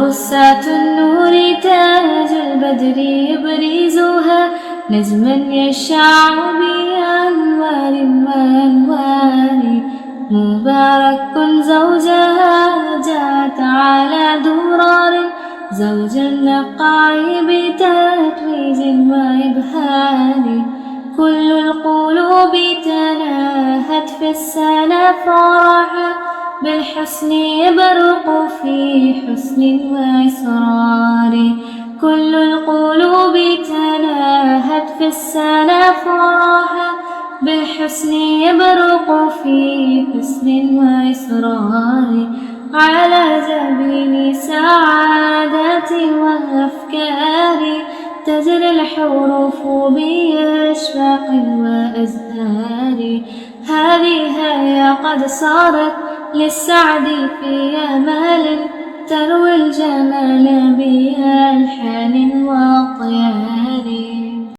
بسات النور تاج البدر يبرزها نجما يشع بأنوار وأنوار مبارك زوجها جاءت على درار زوج النقاء بتتويج وإبهار كل القلوب تناهت في السنة فرحا بالحسن يبرق في حسن وإسرار كل القلوب تناهت في السنة فرحا بالحسن يبرق في حسن وإسرار على جبين سعادة وأفكار تجري الحروف بأشواق وأزهار هذه هي قد صارت للسعد في أمال تروي الجمال بألحان وأطيار.